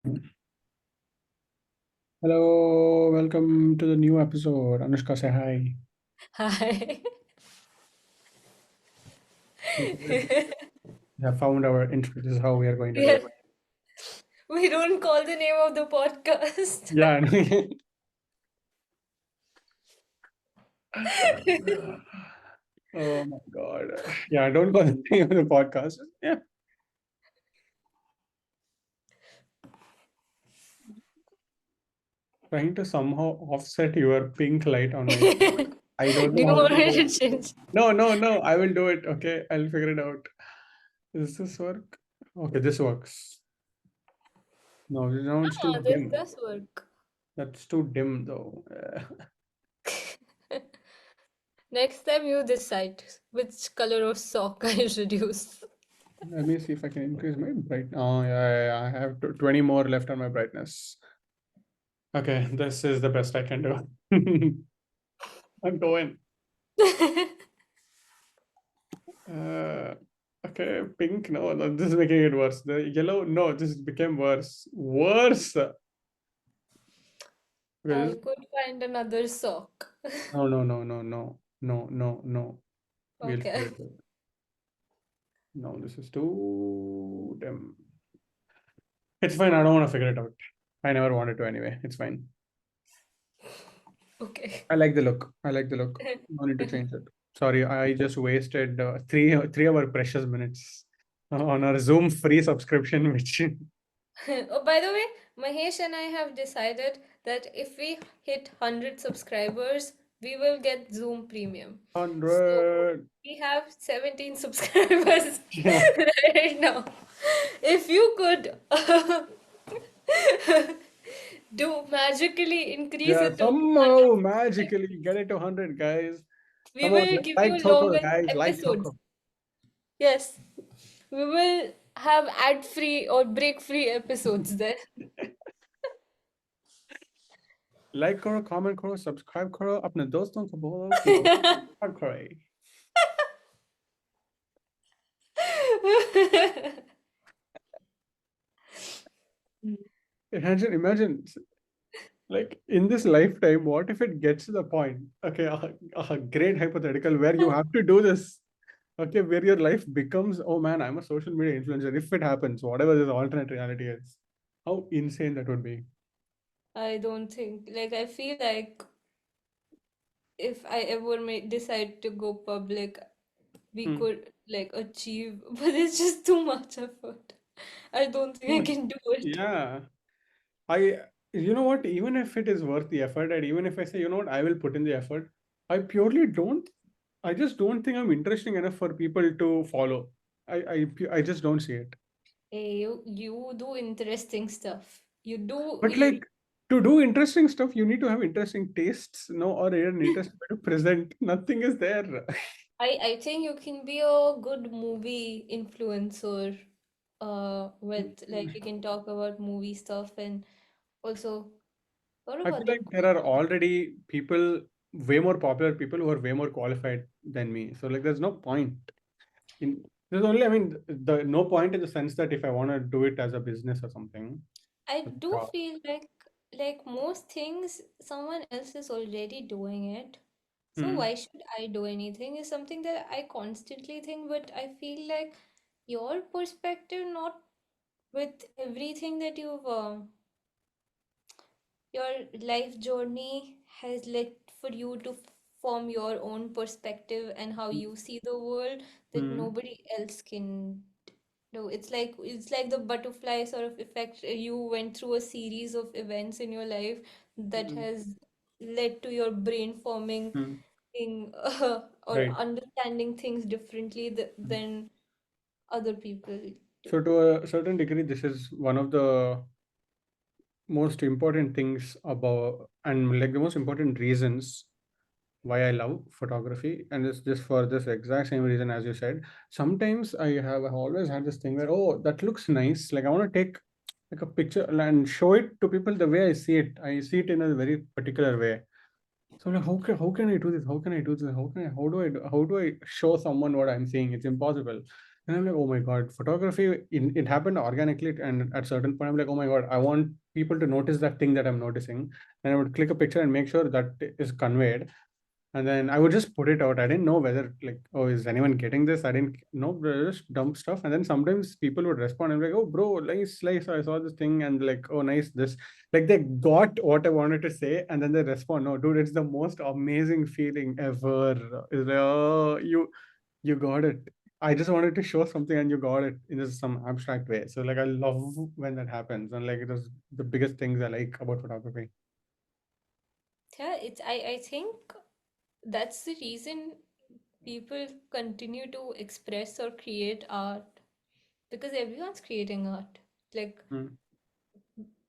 Hello, welcome to the new episode. Anushka, say hi. Hi. We have found our intro. This is how we are going to do Yeah, it. we don't call the name of the podcast. Yeah. Oh my God. Yeah, don't call the name of the podcast. Yeah. Trying to somehow offset your pink light on my screen. I don't Do know you how want to me do to it. change? No, no, no. I will do it. Okay. I'll figure it out. Does this work? Okay, this works. No, now it's too Ah, this dim. does work. That's too dim though. Next time you decide which color of sock I should use. Let me see if I can increase my bright. Oh, yeah. I have 20 more left on my brightness. Okay, this is the best I can do. I'm going. Uh, okay, pink. No, no, this is making it worse. The yellow. No, this became worse. Worse. Okay, I could find another sock. no, no, no, no, no, no, no, no. We'll Okay. figure it out. No, this is too dim. It's fine. I don't want to figure it out. I never wanted to anyway. It's fine. Okay. I like the look. I like the look. No need to change it. Sorry, I just wasted three of our precious minutes on our Zoom free subscription, which Oh, by the way, Mahesh and I have decided that if we hit 100 subscribers, we will get Zoom Premium. So 100. we have 17 subscribers Yeah, right now. If you could do magically increase yeah. it to 100, Somehow magically get it to 100, guys. we Come on, will give you like Choco, longer guys, like episodes. Choco. Yes, we will have ad-free or break-free episodes there. Like करो, comment करो, subscribe करो, अपने दोस्तों को बोलो कि वो subscribe करे. Imagine, like in this lifetime, what if it gets to the point? Okay, a great hypothetical where you have to do this. Okay, where your life becomes, oh man, I'm a social media influencer. If it happens, whatever this alternate reality is, how insane that would be. I don't think, like, I feel like if I ever decide to go public, we Hmm. could like achieve, but it's just too much effort. I don't Too think I much. can do it. Yeah. I, you know what, even if it is worth the effort, and even if I say, you know what, I will put in the effort, I purely don't, I just don't think I'm interesting enough for people to follow. I just don't see it. Hey, you do interesting stuff. You do But you like to do interesting stuff, you need to have interesting tastes, no, or an interesting way to present. Nothing is there. I think you can be a good movie influencer with like you can talk about movie stuff and also what I feel about the like there are already people, way more popular people who are way more qualified than me. So like, there's no point in. There's only, I mean, the no point in the sense that if I want to do it as a business or something. I But, do feel like most things someone else is already doing it. So hmm, why should I do anything is something that I constantly think, but I feel like your perspective, not with everything that your life journey has led for you to form your own perspective and how you see the world that hmm, nobody else can do. It's like the butterfly sort of effect. You went through a series of events in your life that hmm, has led to your brain forming hmm, thing or right. understanding things differently than other people do. So to a certain degree, this is one of the most important things about, and like the most important reasons why I love photography, and it's just for this exact same reason as you said. Sometimes I've always had this thing where, oh, that looks nice. Like I want to take like a picture and show it to people the way I see it. I see it in a very particular way. So I'm like, how can I do this? How can I do this? How do I show someone what I'm seeing? It's impossible. And I'm like, oh my God, photography, it happened organically. And at certain point, I'm like, oh my God, I want people to notice that thing that I'm noticing. And I would click a picture and make sure that is conveyed. And then I would just put it out. I didn't know whether, like, oh, is anyone getting this? I didn't know, just dump stuff. And then sometimes people would respond and be like, oh, bro, nice, nice. I saw this thing and like, oh, nice, this. Like they got what I wanted to say. And then they respond, no, dude, it's the most amazing feeling ever. It's like, oh, you got it. I just wanted to show something and you got it in just some abstract way. So like I love when that happens. And like it was the biggest things I like about photography. Yeah, I think that's the reason people continue to express or create art, because everyone's creating art. Like Mm,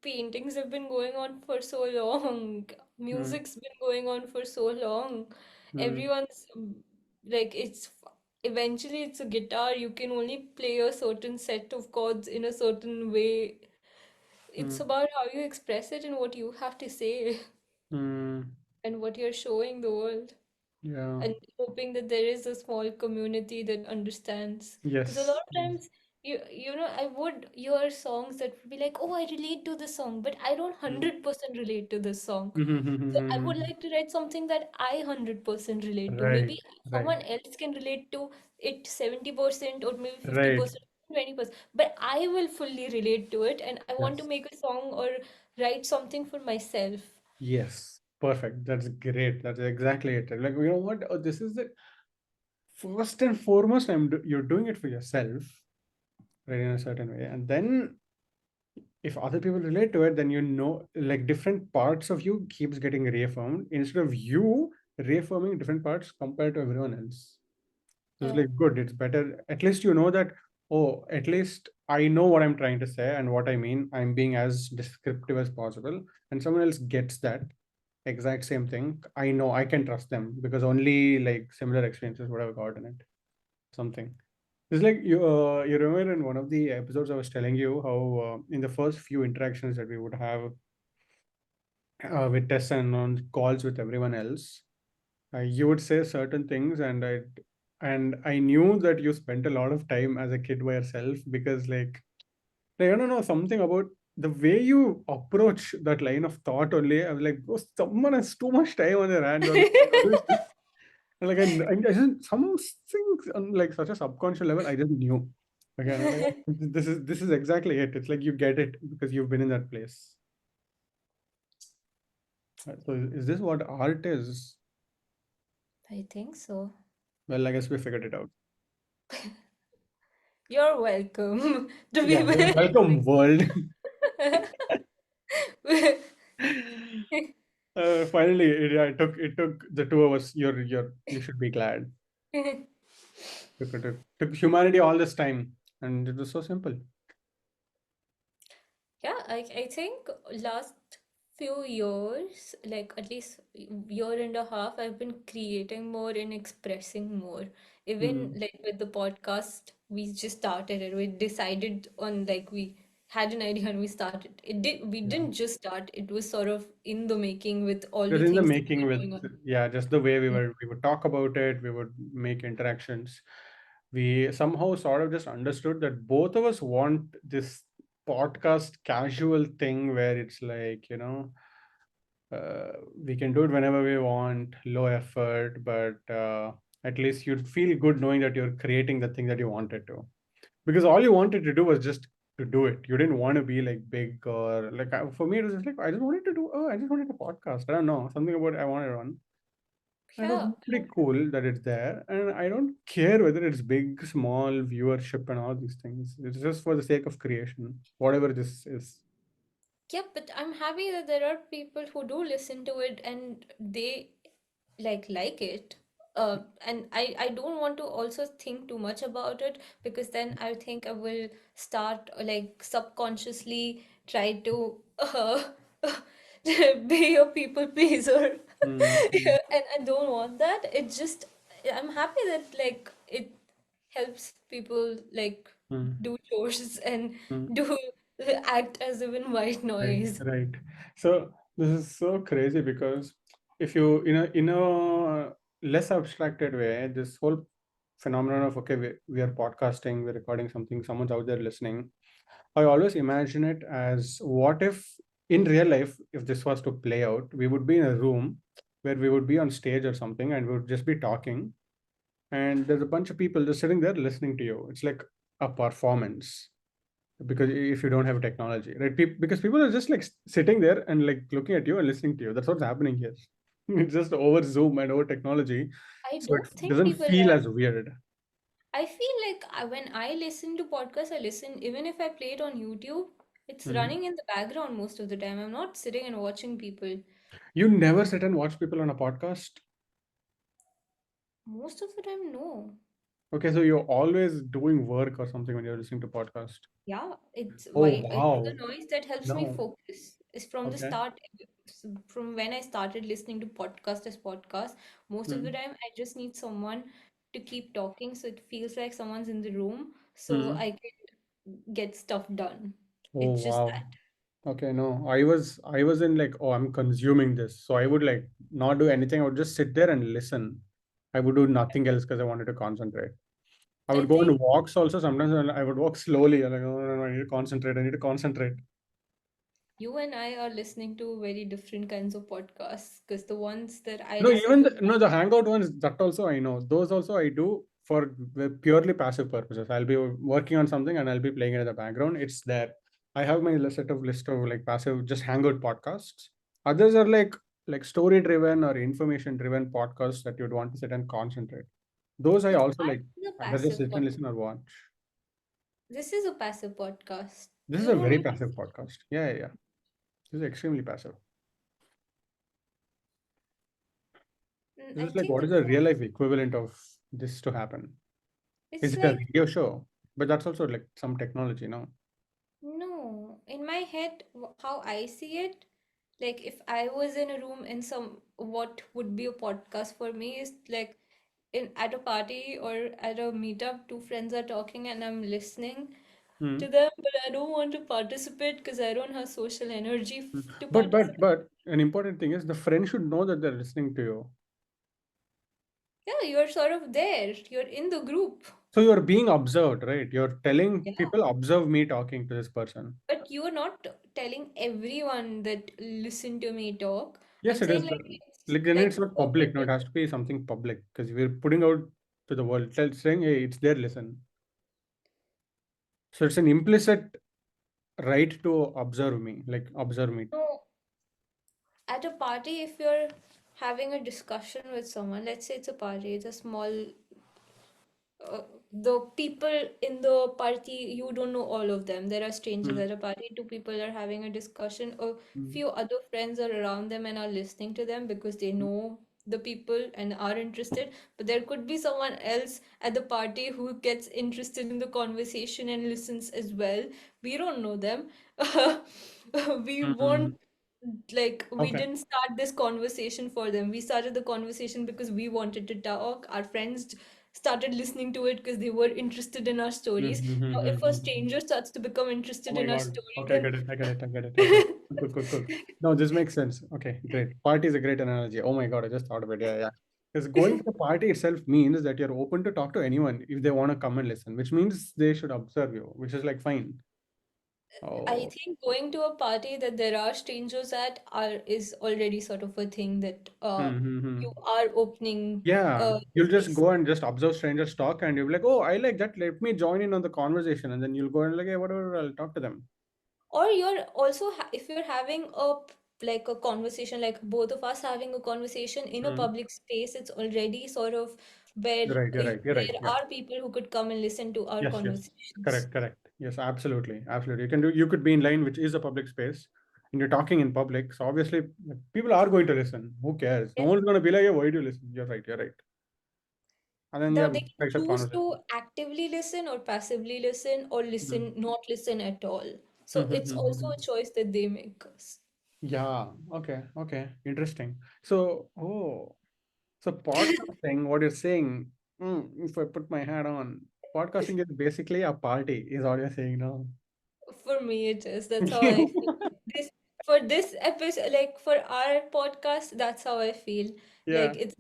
paintings have been going on for so long, mm, music's been going on for so long. mm, Everyone's like eventually it's a guitar. You can only play a certain set of chords in a certain way. It's mm, about how you express it and what you have to say mm. and what you're showing the world. Yeah. And hoping that there is a small community that understands, because a lot Yes. of times I would hear songs that would be like, oh, I relate to this song, but I don't Mm. 100% relate to this song. So I would Mhm. like to write something that I 100% relate to. Right, Maybe right, someone else can relate to it 70% or maybe right. 50%, 20%, but I will fully relate to it, and I want to Yes, make a song or write something for myself. yes. Perfect. That's great. That's exactly it. Like, you know what? Oh, this is the first and foremost. You're doing it for yourself, right, in a certain way, and then if other people relate to it, then you know, like different parts of you keeps getting reaffirmed instead of you reaffirming different parts compared to everyone else. It's Yeah. like good. It's better. At least you know that. Oh, at least I know what I'm trying to say and what I mean. I'm being as descriptive as possible, and someone else gets that exact same thing. I know I can trust them because only like similar experiences would have gotten it. Something. It's like you remember in one of the episodes I was telling you how in the first few interactions that we would have with Tess and on calls with everyone else, you would say certain things, and I knew that you spent a lot of time as a kid by yourself because like I don't know something about the way you approach that line of thought only. I was like, oh, someone has too much time on their hands. Or like, and like I just some things on like such a subconscious level, I just knew. Okay, and I'm like, this is exactly it. It's like you get it because you've been in that place. So is this what art is? I think so. Well, I guess we figured it out. You're welcome to Yeah, people welcome world. listening. Finally, yeah, it took the 2 hours. You should be glad. Took humanity all this time, and it was so simple. Yeah, I think last few years, like at least year and a half, I've been creating more and expressing more. Even Mm, like with the podcast, we just started it. We decided on, like, we had an idea and we started. We yeah. didn't just start, it was sort of in the making with all the Just in the things that making were with, going on. yeah, just the way we would talk about it, we would make interactions. We somehow sort of just understood that both of us want this podcast casual thing where it's like, uh, we can do it whenever we want, low effort, but at least you'd feel good knowing that you're creating the thing that you wanted to. Because all you wanted to do was just to do it. You didn't want to be like big or like for me, it was just like I just wanted to do. Oh, I just wanted a podcast. I don't know something about I wanted one. And it Yeah, was pretty cool that it's there, and I don't care whether it's big, small, viewership, and all these things. It's just for the sake of creation, whatever this is. yeah, but I'm happy that there are people who do listen to it and they like it. And I don't want to also think too much about it, because then I think I will start like subconsciously try to be a people pleaser. Mm, And I don't want that. It just, I'm happy that like it helps people like mm, do chores and mm. do act as if in white Right, noise. right. So this is so crazy because if you in a less abstracted way, this whole phenomenon of okay, we are podcasting, we're recording something, someone's out there listening. I always imagine it as what if in real life, if this was to play out, we would be in a room where we would be on stage or something and we would just be talking, and there's a bunch of people just sitting there listening to you. It's like a performance because if you don't have technology, right? Because people are just like sitting there and like looking at you and listening to you. That's what's happening here. It's just over Zoom and over technology, I so it don't think doesn't people feel are. as weird. I feel like when I listen to podcasts, I listen even if I play it on YouTube, it's Mhm. running in the background most of the time. I'm not sitting and watching people. You never sit and watch people on a podcast. Most of the time, no. Okay, so you're always doing work or something when you're listening to podcast. Yeah, it's Oh why it's the wow. noise that helps me No. focus. Is from the Okay. start, from when I started listening to podcast as podcast. Most of the Mm. time, I just need someone to keep talking, so it feels like someone's in the room, so Mm. I can get stuff done. Oh It's just wow. that. Okay, no. I was in like, oh, I'm consuming this. So I would like not do anything. I would just sit there and listen. I would do nothing else because I wanted to concentrate. I I would go on think walks also. Sometimes I would walk slowly. I'm like, oh, no, no, I need to concentrate. I need to concentrate. you and I are listening to very different kinds of podcasts because the ones that I No, listen even to, no, the hangout ones, that also I know. Those also I do for the purely passive purposes. I'll be working on something and I'll be playing it in the background. It's there. I have my list of like passive just hangout podcasts. Others are like story driven or information driven podcasts that you'd want to sit and concentrate. Those I but also ours like is a either just passive sit and podcast. listen or watch. This is a passive podcast. This is You a don't very need to. passive podcast. Yeah, yeah, yeah. This is extremely passive. This I is like think what is the real life equivalent of this to happen? Is it's it a like radio show? But that's also like some technology, no? no. In my head, how I see it, like if I was in a room in some, what would be a podcast for me is like in at a party or at a meetup, two friends are talking and I'm listening Hmm. to them, but I don't want to participate because I don't have social energy Hmm. to But participate. an important thing is the friend should know that they're listening to you. Yeah, you're sort of there. You're in the group. So you're being observed, right? You're telling Yeah. people observe me talking to this person. But you are not telling everyone that listen to me talk. Yes, I'm it is. saying But like it's like then like it's not open public. No, to it has to be something public because we're putting out to the world, saying, hey, it's there, listen. So it's an implicit right to observe me, like observe me. no at a party if you're having a discussion with someone, let's say it's a party, it's a small the people in the party, you don't know all of them. There are strangers Hmm. at a party, two people are having a discussion, a Hmm. few other friends are around them and are listening to them because they know the people and are interested. But there could be someone else at the party who gets interested in the conversation and listens as well. We don't know them. We Hmm. won't like we Okay. didn't start this conversation for them. We started the conversation because we wanted to talk. Our friends started listening to it because they were interested in our stories. Now, if a Mm-hmm. stranger starts to become Oh interested my in our God. story, Okay, I then get it. I get it. I get it. Okay. Cool, cool, cool. No, this makes sense. Okay, great. Party is a great analogy. Oh my God, I just thought of it. Yeah, yeah. Because going to the party itself means that you're open to talk to anyone if they want to come and listen, which means they should observe you, which is like fine. I Oh. think going to a party that there are strangers at are is already sort of a thing that Mm-hmm. you are opening Yeah, the you'll just space. go and just observe strangers talk, and you'll be like, "Oh, I like that. Let me join in on the conversation." And then you'll go and like, "Hey, whatever, I'll talk to them." Or you're also if you're having like a conversation, like both of us having a conversation in a Mm. public space, it's already sort of where You're right. You're right. You're right. there Yeah. are people who could come and listen to our Yes, yes. conversations. Correct, correct. Yes, absolutely. Absolutely. You could be in line, which is a public space, and you're talking in public. So obviously like, people are going to listen. Who cares? No Yeah. one's gonna be like, "Yeah, why do you listen?" You're right, you're right. And then yeah, They can like that choose conversation. to actively listen or passively listen or Mm. not listen at all. So it's also Mm-hmm. a choice that they make us. Yeah, okay, okay. Interesting. So so podcasting, what you're saying, if I put my hat on, podcasting is basically a party, is what you're saying now. For me, it is. That's how I feel. This for this episode, like for our podcast, that's how I feel. Yeah. Like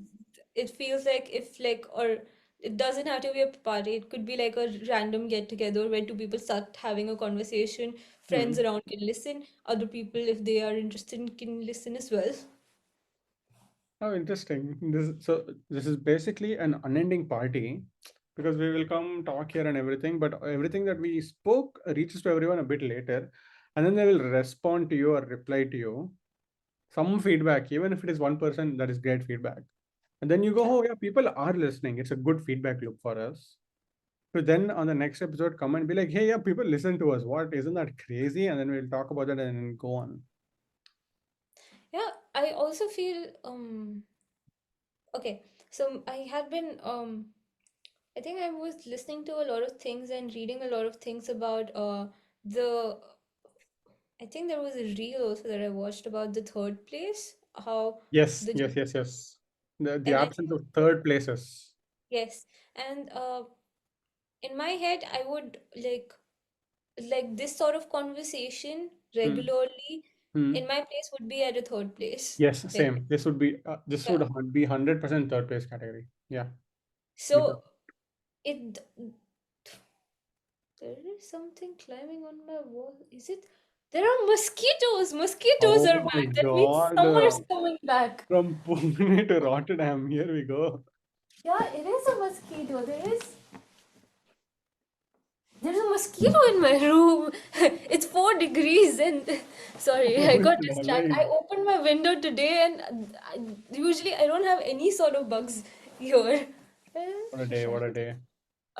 it feels like if like or It doesn't have to be a party. It could be like a random get together where two people start having a conversation. Friends Hmm. around can listen. Other people, if they are interested, can listen as well. Oh, interesting. This is basically an unending party because we will come talk here and everything, but everything that we spoke reaches to everyone a bit later, and then they will respond to you or reply to you. Some feedback, even if it is one person, that is great feedback. And then you go, Yeah. oh yeah, people are listening. It's a good feedback loop for us. So then on the next episode, come and be like, hey, yeah, people listen to us. What? Isn't that crazy? And then we'll talk about that and then go on. Yeah, I also feel okay. So I had been I think I was listening to a lot of things and reading a lot of things about the I think there was a reel also that I watched about the third place, how Yes, the yes, yes, yes. The and I absence think of third places. yes, and in my head I would like this sort of conversation Hmm. regularly in Hmm. my place would be at a third place. Yes, Like same. This yeah. would be 100% third place category. Yeah. Because So it there is something climbing on my wall. Is it? There are mosquitoes. Mosquitoes oh are my back. That means God, summer's coming back. from Pune to Rotterdam. Here we go. Yeah, it is a mosquito. There's a mosquito in my room. It's 4 degrees and sorry, I Oh, got it's distracted. I alive. opened my window today and usually I don't have any sort of bugs here. What a day! What a day!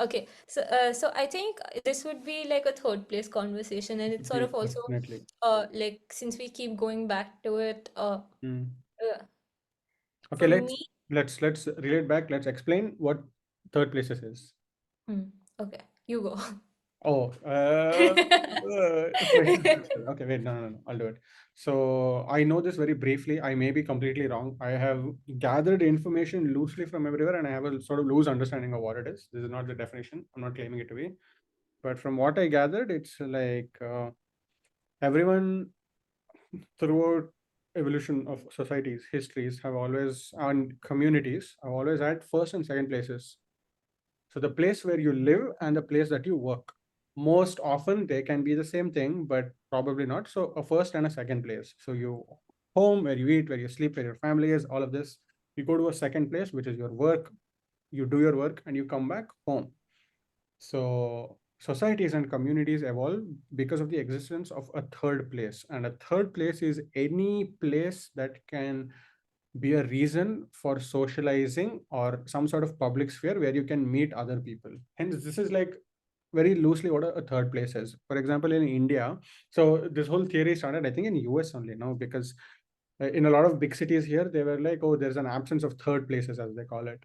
Okay, so I think this would be like a third place conversation, and it's sort of also Definitely. like since we keep going back to it, Hmm. uh Okay, for let's me, let's relate back. Let's explain what third places is. hmm, okay, you go. Oh, question answer. Okay, wait, no, no, no, I'll do it. So I know this very briefly. I may be completely wrong. I have gathered information loosely from everywhere, and I have a sort of loose understanding of what it is. This is not the definition. I'm not claiming it to be, but from what I gathered, it's like everyone throughout evolution of societies, histories have always and communities have always had first and second places. So the place where you live and the place that you work. Most often they can be the same thing, but probably not. So a first and a second place. So you home where you eat, where you sleep, where your family is, all of this. You go to a second place, which is your work. You do your work and you come back home. So societies and communities evolve because of the existence of a third place. And a third place is any place that can be a reason for socializing or some sort of public sphere where you can meet other people. Hence, this is like very loosely what a third place is. For example, in India, so this whole theory started, I think, in US only now because in a lot of big cities here, they were like, oh, there's an absence of third places, as they call it.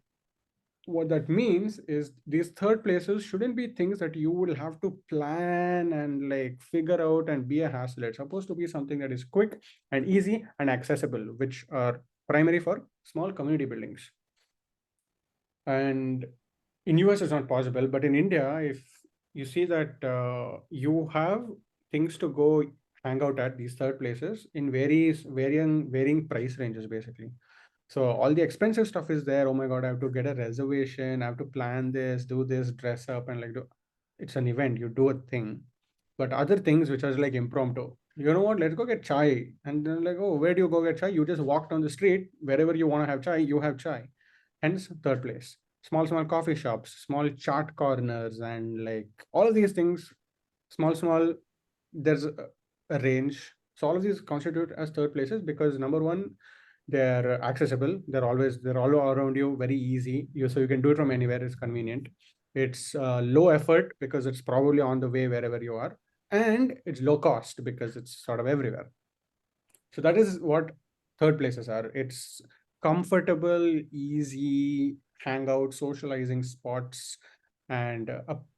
What that means is these third places shouldn't be things that you will have to plan and like figure out and be a hassle. It's supposed to be something that is quick and easy and accessible, which are primary for small community buildings. And in US it's not possible, but in India, if you see that you have things to go hang out at these third places in varying price ranges basically. So all the expensive stuff is there. Oh my God, I have to get a reservation. I have to plan this, do this, dress up, and like do. It's an event. You do a thing. But other things which are like impromptu. You know what? Let's go get chai. And then like, oh, where do you go get chai? You just walk down the street. Wherever you want to have chai, you have chai. Hence, third place. Small coffee shops, small chart corners, and like all of these things, small. There's a range. So all of these constitute as third places because number one, they're accessible. They're all around you, very easy. So you can do it from anywhere. It's convenient. It's low effort because it's probably on the way wherever you are, and it's low cost because it's sort of everywhere. So that is what third places are. It's comfortable, easy hangout, socializing spots, and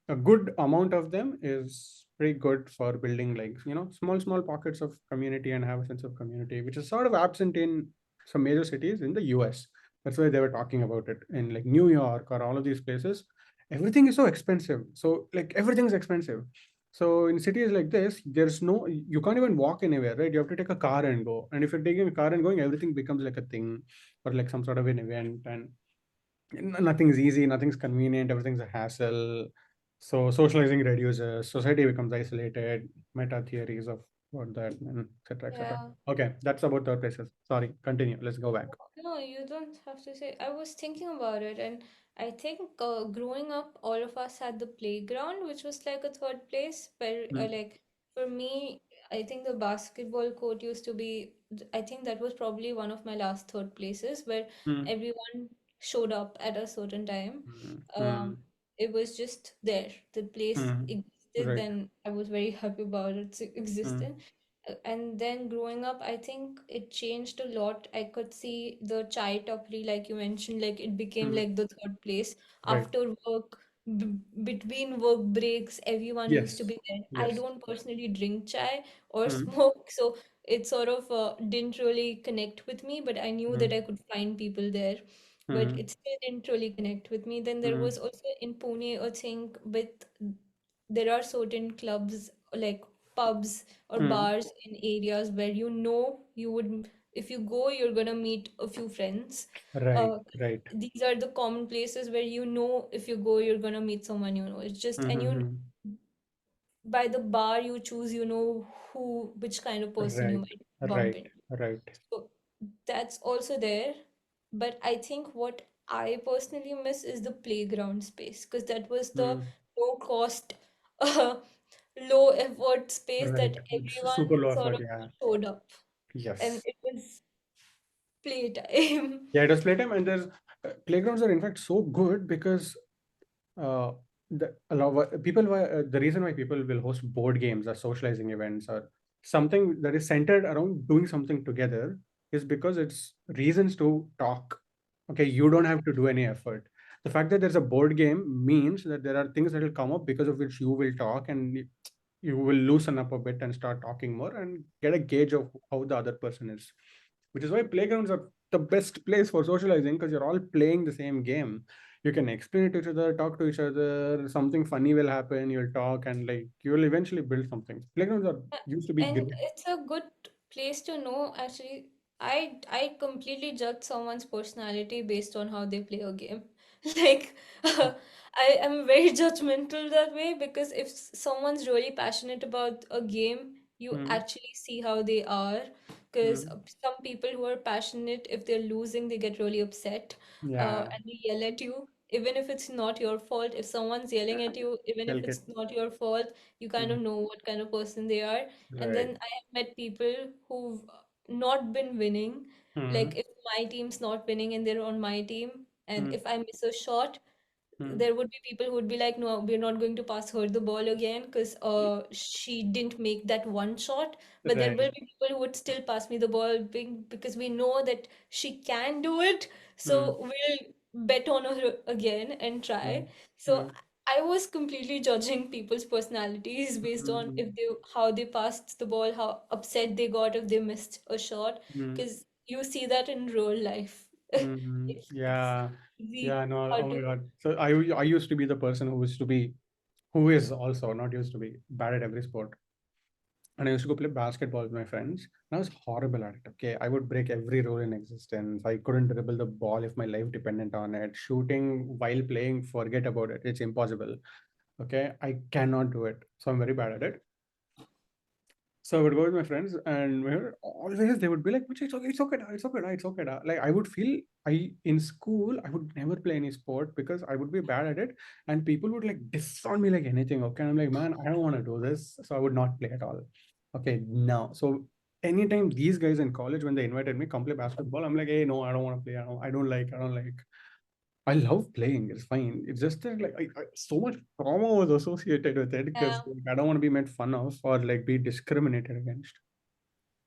a good amount of them is pretty good for building like small pockets of community and have a sense of community, which is sort of absent in some major cities in the US. That's why they were talking about it in like New York or all of these places. Everything is so expensive. So like everything's expensive. So in cities like this, there's no, you can't even walk anywhere, right? You have to take a car and go. And if you're taking a car and going, everything becomes like a thing or like some sort of an event. And Nothing's easy, nothing's convenient, everything's a hassle. So socializing reduces, society becomes isolated, meta theories of what that, and etc. etc. Yeah. Okay, that's about third places. Sorry, continue. Let's go back. No, you don't have to say. I was thinking about it, and I think growing up, all of us had the playground, which was like a third place. Where, Mm, like, for me, I think the basketball court used to be, I think that was probably one of my last third places where mm, everyone showed up at a certain time. mm, Um, mm, it was just there. The place mm. existed, Right. and I was very happy about its Mm, existence. And then growing up, I think it changed a lot. I could see the chai tapri, like you mentioned, like it became mm. like the third place Right. after work, between work breaks, everyone used to Yes. be there. I Yes. don't personally drink chai or Mm, smoke, so it sort of didn't really connect with me, but I knew that mm, I could find people there. But mm, it still didn't really connect with me. Then there mm, was also in Pune a thing with there are certain clubs like pubs or mm. bars in areas where you know you would if you go you're gonna meet a few friends. Right. uh, Right. these are the common places where you know if you go you're gonna meet someone you know. It's just and you Mm-hmm. by the bar you choose you know who which kind of person you Right. might bump Right. into. Right. So that's also there. But I think what I personally miss is the playground space because that was the Mm. low cost, uh, low effort space Right. that It's super everyone low sort effort. of Yeah. showed up and Yes. it was playtime. Yeah, it was playtime, and there's playgrounds are in fact so good because uh, the reason why people will host board games or socializing events or something that is centered around doing something together is because it's reasons to talk. Okay, you don't have to do any effort. The fact that there's a board game means that there are things that will come up because of which you will talk, and you will loosen up a bit and start talking more and get a gauge of how the other person is, which is why playgrounds are the best place for socializing because you're all playing the same game. You can explain it to each other, talk to each other, something funny will happen, you'll talk, and like you will eventually build something. Playgrounds are used to be And great. it's a good place to know actually. I completely judge someone's personality based on how they play a game. Like I am very judgmental that way because if someone's really passionate about a game, you Mm, actually see how they are. Because mm, some people who are passionate, if they're losing, they get really upset yeah. and they yell at you. Even if it's not your fault, if someone's yelling at you, even if They'll get it's not your fault, you kind of mm, know what kind of person they are. And right. then I have met people who've not been winning. Like Mm, if my team's not winning and they're on my team, and mm, if I miss a shot, mm, there would be people who would be like, no, we're not going to pass her the ball again because she didn't make that one shot. But there will right. be people who would still pass me the ball because we know that she can do it. Mm, So we'll bet on her again and mm, try. So mm, I was completely judging people's personalities based on mm, if they how they passed the ball, how upset they got if they missed a shot. mm, Because you see that in real life. It's yeah. easy Yeah, no, how oh my to. God. So I used to be the person who is also not used to be bad at every sport. And I used to go play basketball with my friends. And I was horrible at it. Okay. I would break every rule in existence. I couldn't dribble the ball if my life depended on it. Shooting while playing, forget about it. It's impossible. Okay. I cannot do it. So I'm very bad at it. So I would go with my friends, and always they would be like, it's okay, it's okay, da, it's okay, da, it's okay. Da." Like I would feel in school, I would never play any sport because I would be bad at it. And people would like diss on me like anything. Okay. And I'm like, man, I don't want to do this. So I would not play at all. Okay. Now, so anytime these guys in college, when they invited me, come play basketball, I'm like, hey, no, I don't want to play. I don't like. I love playing. It's fine. It's just that like so much trauma was associated with it Yeah. because like, I don't want to be made fun of or like be discriminated against.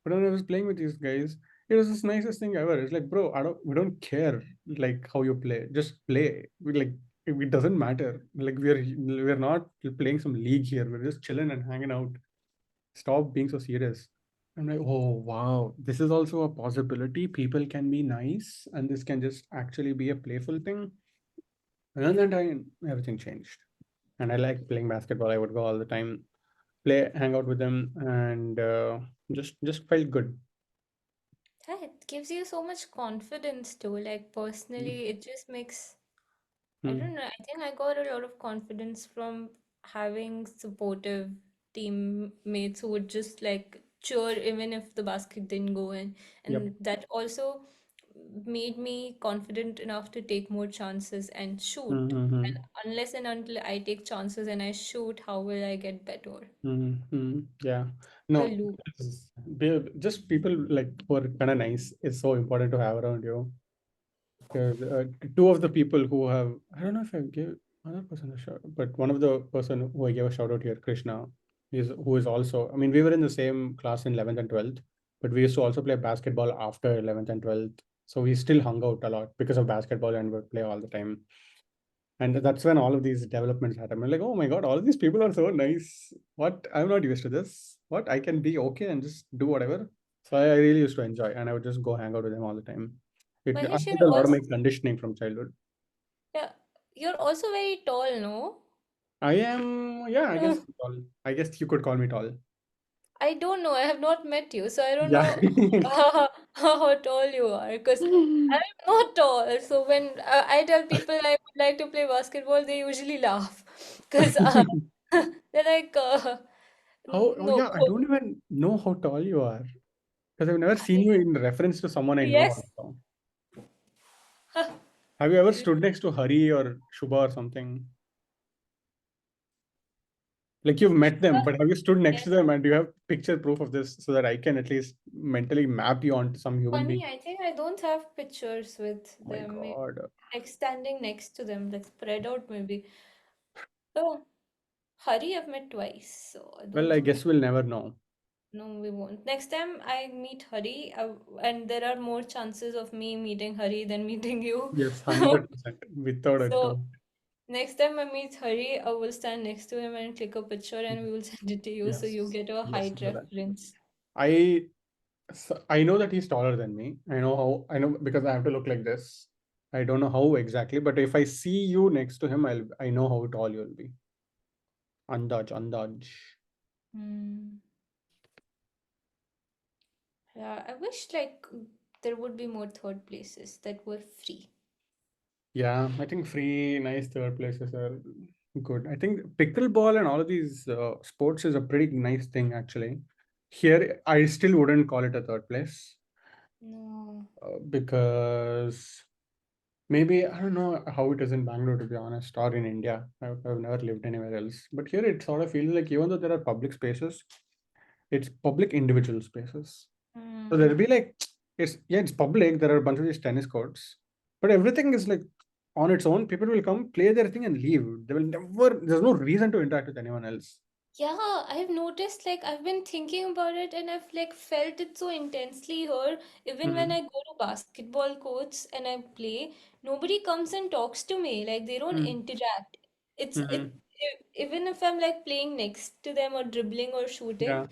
But when I was playing with these guys, it was the nicest thing ever. It's like, bro, we don't care like how you play. Just play. It doesn't matter. Like we're not playing some league here. We're just chilling and hanging out. Stop being so serious. I'm like, oh wow, this is also a possibility. People can be nice, and this can just actually be a playful thing. And then that time, everything changed. And I like playing basketball. I would go all the time, play, hang out with them, and just felt good. Yeah, it gives you so much confidence too. Like personally, it just makes. I Hmm. don't know. I think I got a lot of confidence from having supportive teammates who would just like cheer even if the basket didn't go in. Yep. And that also made me confident enough to take more chances and shoot. Mm-hmm. And unless and until I take chances and I shoot, how will I get better? Mm-hmm. Yeah. I No, lose. just people like who are kind of nice is so important to have around you. Because two of the people who have, I don't know if I gave another person a shout, but one of the person who I gave a shout out here, Krishna, is who is also. I mean, we were in the same class in 11th and 12th, but we used to also play basketball after 11th and 12th. So we still hung out a lot because of basketball and would play all the time. And that's when all of these developments happen. I'm like, oh my god, all of these people are so nice. What? I'm not used to this. What? I can be okay and just do whatever. So I really used to enjoy, and I would just go hang out with them all the time. I Mahesh, did you're a lot of also, my conditioning from childhood. yeah, you're also very tall, no? I am, yeah, I guess tall. I guess you could call me tall. I don't know. I have not met you, so I don't Yeah. know how tall you are. Because I'm not tall. So when I tell people I would like to play basketball, they usually laugh. Because they're like, How? Oh, no. yeah. I don't even know how tall you are because I've never seen you in reference to someone I know Yes. also. Have you ever stood next to Hari or Shubha or something? Like you've met them, but have you stood next to Yes. them and do you have picture proof of this so that I can at least mentally map you onto some human being? Funny, I think I don't have pictures with Oh my them. Maybe God. like standing next to them, like spread out maybe. Oh, Hari I've met twice, so I Well, don't I think. guess we'll never know. No, we won't. Next time I meet Hari, and there are more chances of me meeting Hari than meeting you. Yes, 100%. Without a So doubt. next time I meet Hari, I will stand next to him and click a picture and we will send it to you so you Yes. get a Yes, height do that. reference. I I know that he's taller than me. I know because I have to look like this. I don't know how exactly, but if I see you next to him, I know how tall you'll be. Andaj, andaj. Hmm. Yeah, I wish like there would be more third places that were free. Yeah, I think free, nice third places are good. I think pickleball and all of these sports is a pretty nice thing actually. Here, I still wouldn't call it a third place No. because maybe I don't know how it is in Bangalore to be honest, or in India. I've never lived anywhere else. But here it sort of feels like even though there are public spaces, it's public individual spaces. So Hmm. there'll be like it's yeah, it's public. There are a bunch of these tennis courts, but everything is like on its own. People will come, play their thing, and leave. They will never. There's no reason to interact with anyone else. Yeah, I've noticed like I've been thinking about it and I've like felt it so intensely here. Even when Hmm. I go to basketball courts and I play, nobody comes and talks to me. Like they don't Hmm. interact. Hmm. Even if I'm like playing next to them or dribbling or shooting, Yeah.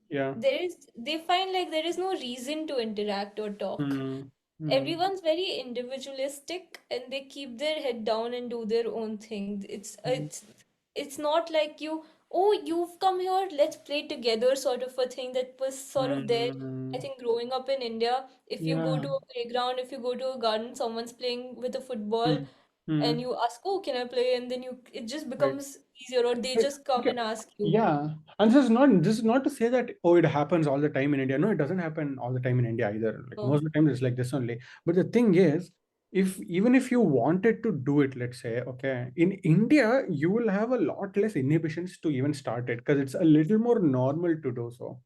Yeah. they find like there is no reason to interact or talk. Hmm. Hmm. Everyone's very individualistic and they keep their head down and do their own thing. It's not like oh, you've come here, let's play together sort of a thing that was sort of there. I Hmm. think growing up in India, if you go Yeah. to a playground, if you go to a garden, someone's playing with a football Hmm. Hmm. and you ask, oh, can I play? And then it just Right. becomes easier, or they Right. just come Okay. and ask you. Yeah, and this is not to say that oh it happens all the time in India. No, it doesn't happen all the time in India either. Like most Oh, of the time it's like this only. But the thing is, if even if you wanted to do it, let's say, okay, in India you will have a lot less inhibitions to even start it because it's a little more normal to do so.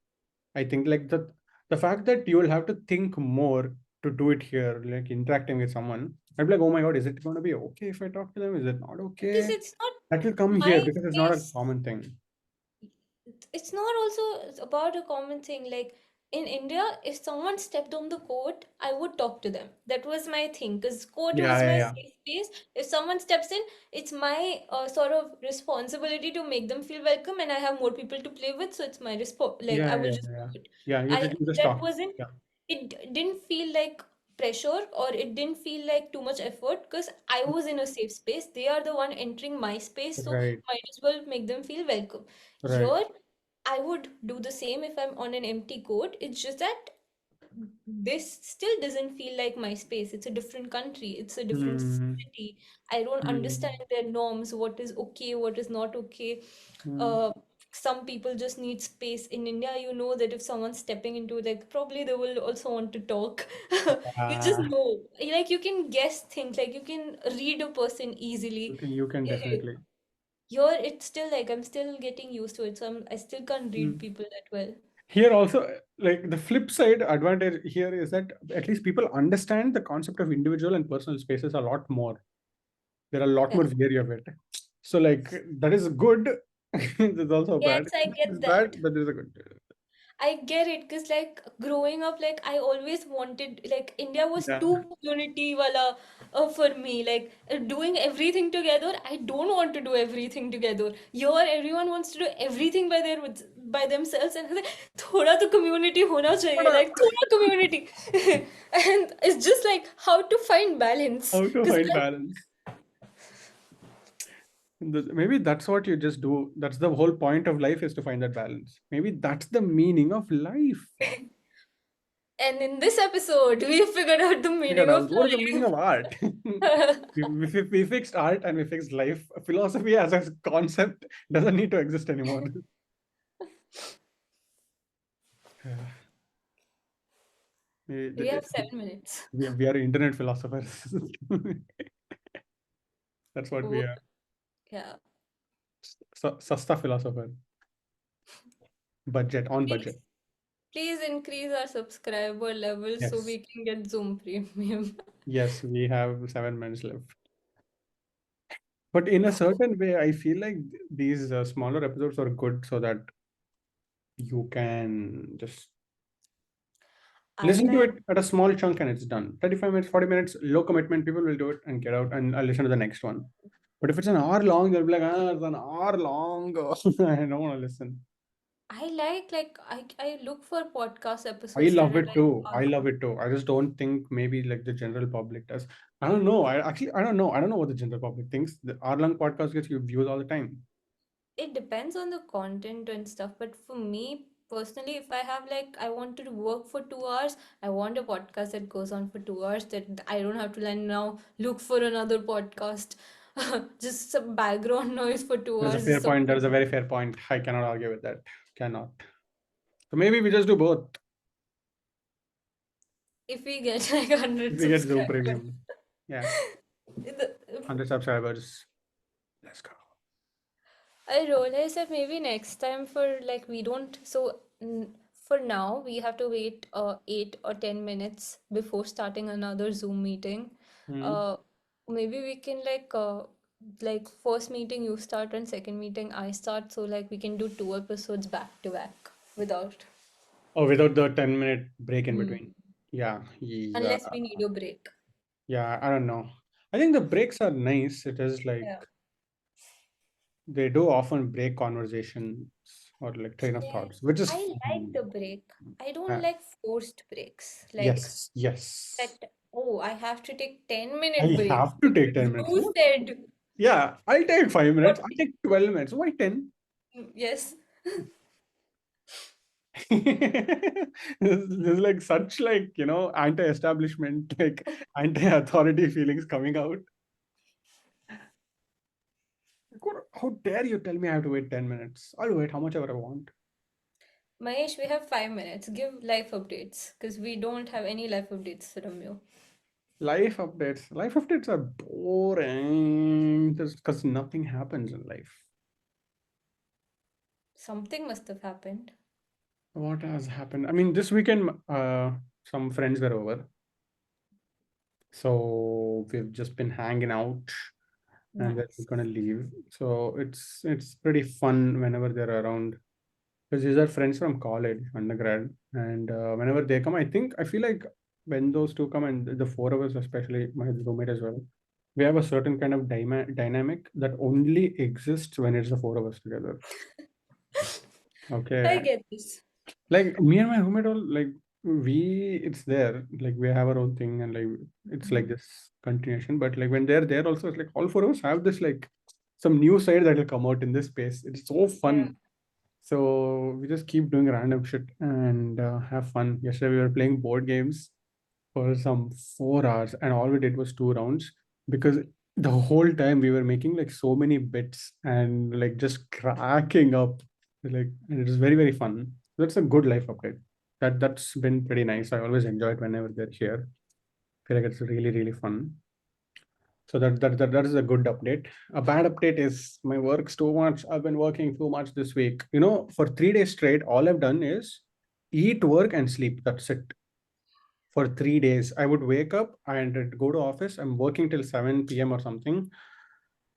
I think like the fact that you will have to think more to do it here, like interacting with someone. I'd be like, oh my god, is it going to be okay if I talk to them? Is it not because okay? it's not That will come here my because it's not a space. common thing. It's not also about a common thing. Like in India, if someone stepped on the court, I would talk to them. That was my thing, because court Yeah, was yeah, my yeah. safe space. If someone steps in, it's my sort of responsibility to make them feel welcome, and I have more people to play with, so it's my like Yeah, I will yeah, just yeah. do it. Yeah, you just That talk. wasn't. Yeah. Didn't feel like pressure or it didn't feel like too much effort because I was in a safe space. They are the one entering my space, so Right, might as well make them feel welcome. right. Here, I would do the same if I'm on an empty court. It's just that this still doesn't feel like my space. It's a different country, it's a different Hmm. city. I don't understand Hmm. their norms, what is okay, what is not okay. Hmm. Uh, some people just need space. In India, you know that if someone's stepping into, like, probably they will also want to talk. You just Ah, know, like, you can guess things, like, you can read a person easily. you can definitely. Here, it's still like I'm still getting used to it, so I still can't read Hmm. people that well. Here also, like the flip side advantage here is that at least people understand the concept of individual and personal spaces a lot more. They're a lot Yeah. more wary of it. So like that is good. There's also Yes, bad. I get It's bad, that. but there's a good. I get it, because like growing up, like I always wanted, like India was Yeah. too community wala for me. Like doing everything together, I don't want to do everything together. Here, everyone wants to do everything by by themselves, and like, thoda to community hona chahiye, like thoda community, and it's just like how to find balance, How to because find balance. Maybe that's what you just do. That's the whole point of life is to find that balance. Maybe that's the meaning of life. and in this episode, we figured out the Figured meaning of out what is the meaning of art. life. We fixed art and we fixed life. Philosophy as a concept doesn't need to exist anymore. We, We have 7 minutes. we are internet philosophers. That's what we Wo- are. Yeah. Sasta philosopher. Budget on Please, budget. please increase our subscriber level so Yes. we can get Zoom Premium. Yes, we have 7 minutes left. But in a certain way, I feel like these smaller episodes are good so that you can just I listen to like it at a small chunk and it's done. 35 minutes, 40 minutes, low commitment. People will do it and get out and I'll listen to the next one. But if it's an hour long, they'll be like, ah, it's an hour long. I don't want to listen. I look for podcast I episodes that love are it like too. I hour love long. it too. I just don't think maybe like the general public does. I don't know. I don't know. I don't know what the general public thinks. The hour long podcast gets you views all the time. It depends on the content and stuff, but for me personally, if I have like I wanted to work for 2 hours, I want a podcast that goes on for 2 hours, that I don't have to then now look for another podcast. Just some background noise for two There's a hours fair is point. That something. is a very fair point. I cannot argue with that. Cannot. So maybe we just do both. If we get like 100 If we get Zoom subscribers. Premium. Yeah. The- 100 subscribers. Let's go. I realize that maybe next time, for like we don't, so for now we have to wait 8 or 10 minutes before starting another Zoom meeting. Hmm. Uh, maybe we can like first meeting you start and second meeting I start, so like we can do 2 episodes back to back without, Oh, without the 10-minute break in Hmm. between. Yeah. Yeah. unless we need a break. Yeah. I don't know. I think the breaks are nice. It is like Yeah. they do often break conversations or like train of Yeah, thoughts, which is I like fun. the break. I don't Uh, like forced breaks. Like yes. Yes. that, oh, I have to take 10 I minute break. have to take 10 minutes. Who said Yeah. I'll take 5 minutes. what? I'll take 12 minutes. Why 10? Yes. There's like such like anti-establishment like anti-authority feelings coming out. How dare you tell me I have to wait 10 minutes? I'll wait how much ever I want. Mahesh, we have 5 minutes. Give life updates because we don't have any life updates from you. Life updates are boring just because nothing happens in life. Something must have happened. What has happened? I mean, this weekend some friends were over, so we've just been hanging out and then we're Nice. gonna leave. So it's pretty fun whenever they're around because these are friends from college, undergrad, and whenever they come, I feel like when those two come and the four of us, especially my roommate as well, we have a certain kind of dynamic that only exists when it's the four of us together. I Okay, get this. like me and my roommate all like it's there like we have our own thing and like it's like Mhm. this continuation. But like when they're there, also it's like all four of us have this like some new side that will come out in this space. It's so Yeah. fun. So we just keep doing random shit and have fun. Yesterday we were playing board games for some 4 hours, and all we did was 2 rounds because the whole time we were making like so many bits and like just cracking up, like, and it was very very fun. That's a good life update. That's been pretty nice. I always enjoy it whenever they're here. Feel like it's really really fun. So that is a good update. A bad update is my work's too much. I've been working too much this week. For 3 days straight, all I've done is eat, work, and sleep. That's it. For 3 days, I would wake up and go to office. I'm working till 7 p.m. or something.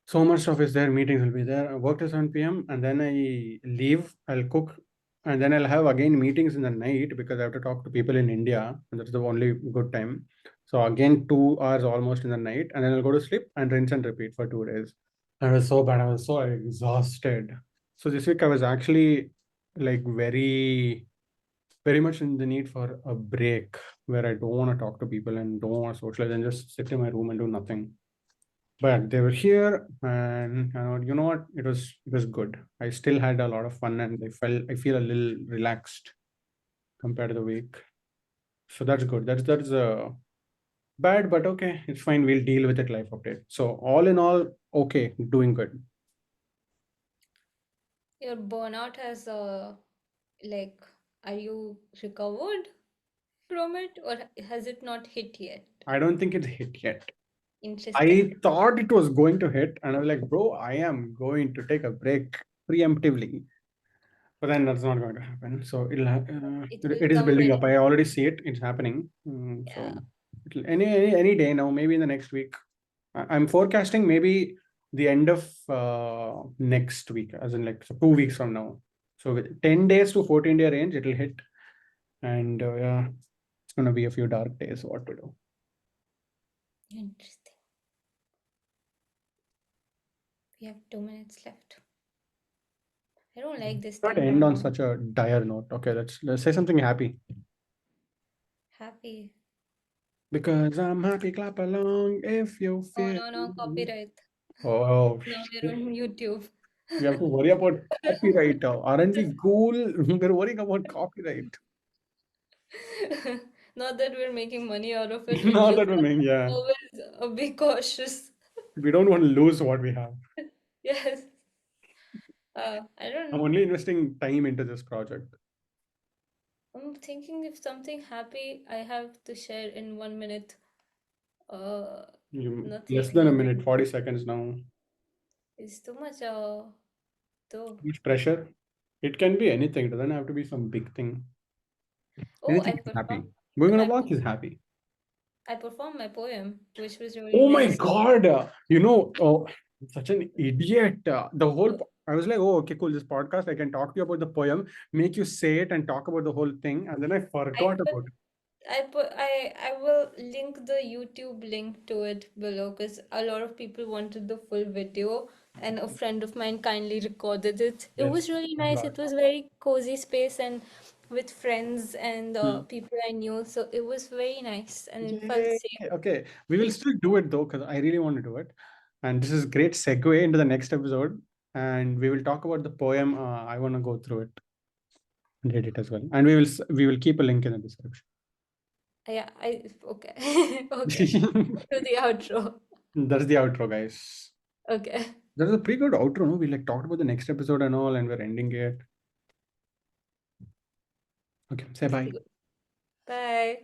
So much stuff is there. Meetings will be there. I work till 7 p.m. and then I leave. I'll cook, and then I'll have again meetings in the night because I have to talk to people in India, and that's the only good time. So again, 2 hours almost in the night, and then I'll go to sleep and rinse and repeat for 2 days. I was so bad. I was so exhausted. So this week I was actually like very, very much in the need for a break where I don't want to talk to people and don't want to socialize and just sit in my room and do nothing. But they were here, and you know what? It was good. I still had a lot of fun, and I feel a little relaxed compared to the week. So that's good. That's bad, but okay, it's fine. We'll deal with it. Life update. So all in all, okay, doing good. Your burnout has like, are you recovered from it, or has it not hit yet? I don't think it's hit yet. Interesting. I thought it was going to hit, and I was like, bro, I am going to take a break preemptively. But then that's not going to happen. So It will it is come building very up. I already see it. It's happening. yeah. So any day now, maybe in the next week. I'm forecasting maybe the end of next week, as in like so 2 weeks from now. So with 10 days to 14-day range, it'll hit, and yeah, it's gonna be a few dark days. What to do? Interesting. We have 2 minutes left. I don't like this Not thing end on now. such a dire note. Okay, let's say something happy. Happy. Because I'm happy, clap along if you Oh feel. no, no, copyright. Oh Now we're shit. on YouTube. We have to worry about copyright. Aren't we cool? We're worrying about copyright. Not that we're making money out of it, we Not just that we're making, yeah. always be cautious. We don't want to lose what we have. Yes. I I'm don't. only investing time into this project. I'm thinking if something happy I have to share in 1 minute. Uh, Less Nothing, than a nothing. minute, 40 seconds now. It's too much. Though. Too much pressure. It can be anything. It doesn't have to be some big thing. Oh, Anything I is happy. performed Going on a my walk is happy. I performed my poem, which was really Oh my nice. God. Such an idiot. I was like, oh, okay, cool. This podcast, I can talk to you about the poem, make you say it and talk about the whole thing. And then I I forgot put about it. I will link the YouTube link to it below because a lot of people wanted the full video, and a friend of mine kindly recorded it. It Yes. was really Thank nice. God. It was very cozy space and with friends and Hmm. people I knew, so it was very nice and it felt Yay. safe. Okay. We will still do it though, because I really want to do it. And this is great segue into the next episode. And we will talk about the poem. I want to go through it and read it as well. And we will keep a link in the description. Yeah, I okay. Okay. To the outro. That's the outro, guys. Okay. That was a pretty good outro, no? We like talked about the next episode and all, and we're ending it. Okay, say Pretty bye. good. Bye.